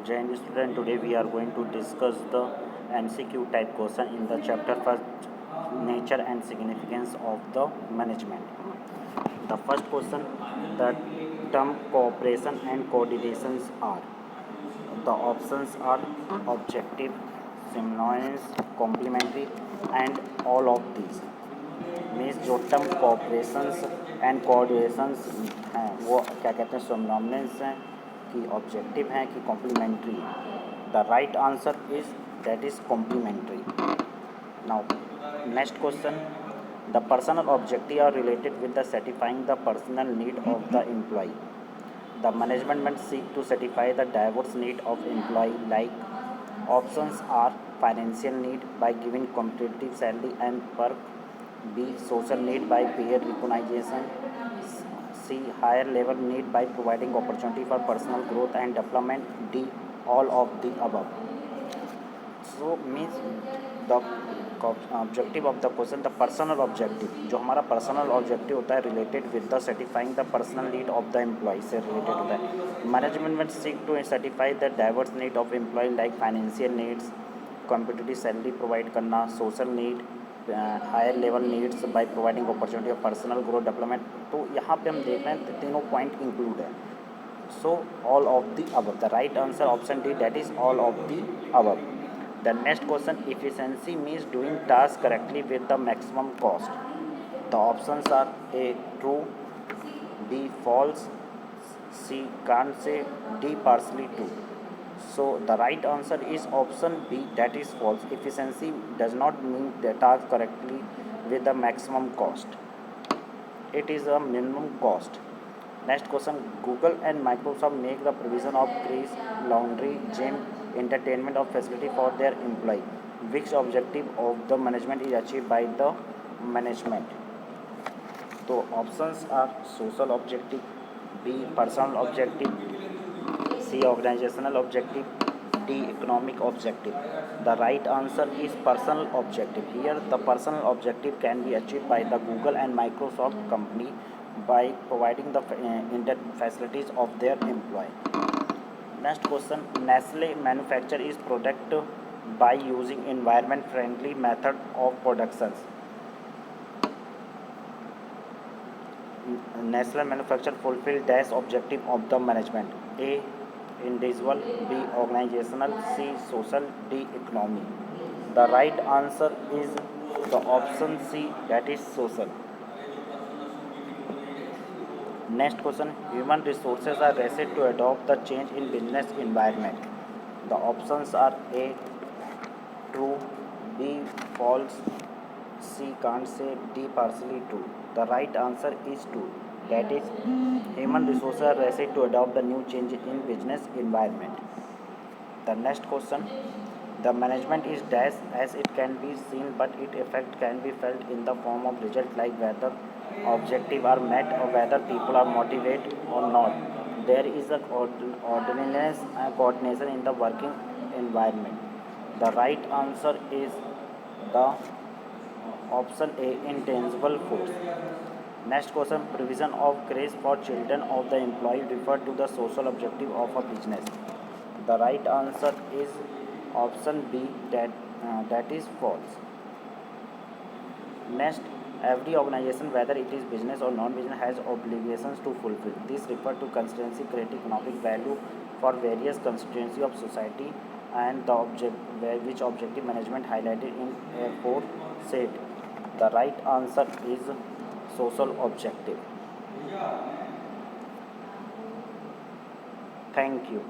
Jane student, today we are going to discuss the MCQ type question in the chapter first, nature and significance of the management. The first question, the term cooperation and coordinations are. The options are objective, synonymous, complementary, and all of these. Means जो term corporations and coordinations हैं वो क्या कहते हैं, synonyms हैं कि objective हैं कि complementary. The right answer is that is complementary. Now next question, the personal objective are related with the satisfying the personal need of the employ. The management must seek to satisfy the diverse need of employee like options are financial need by giving competitive salary and perk, B social need by peer recognition, C higher level need by providing opportunity for personal growth and development, D all of the above. So means the objective of the question, the personal objective, जो हमारा personal objective होता है related with the satisfying the personal need of the employ से related होता है. Management में seek to satisfy the diverse need of employ like financial needs, competitive salary provide करना, social need, higher level needs by providing opportunity of personal growth development. तो यहाँ पे हम देख रहे हैं तीनों पॉइंट इंक्लूड है. So all of the above, the right answer option D, that is all of the above. The next question, efficiency means doing tasks correctly with the maximum cost. The options are A true, B false, C can't say, D partially true. So the right answer is option B, that is false. Efficiency does not mean the task correctly with the maximum cost. It is a minimum cost. Next question, Google and Microsoft make the provision of cruise, laundry, gym, entertainment of facility for their employee. Which objective of the management is achieved by the management? तो options are social objective, B personal objective, C organizational objective, D economic objective. The right answer is personal objective. Here the personal objective can be achieved by the Google and Microsoft company by providing the facilities of their employee. Next question, Nestle manufacture its product by using environment friendly method of production. Nestle manufacture fulfill dash objective of the management. A individual, B organizational, C social, D economy. The right answer is the option C, that is social. Next question, human resources are reset to adopt the change in business environment. The options are A true, B false, C can't say, D partially true. The right answer is true. That is, human resources are reset to adopt the new change in business environment. The next question, the management is dash as it can be seen but its effect can be felt in the form of result like whether objectives are met or whether people are motivated or not. There is a ordinance and coordination in the working environment. The right answer is the option A, intangible force. Next question, provision of grace for children of the employee refer to the social objective of a business. The right answer is option B, that is false. Next, every organization, whether it is business or non-business, has obligations to fulfill. This refer to constituency create economic value for various constituency of society and the which objective management highlighted in A4 said. The right answer is social objective. Thank you.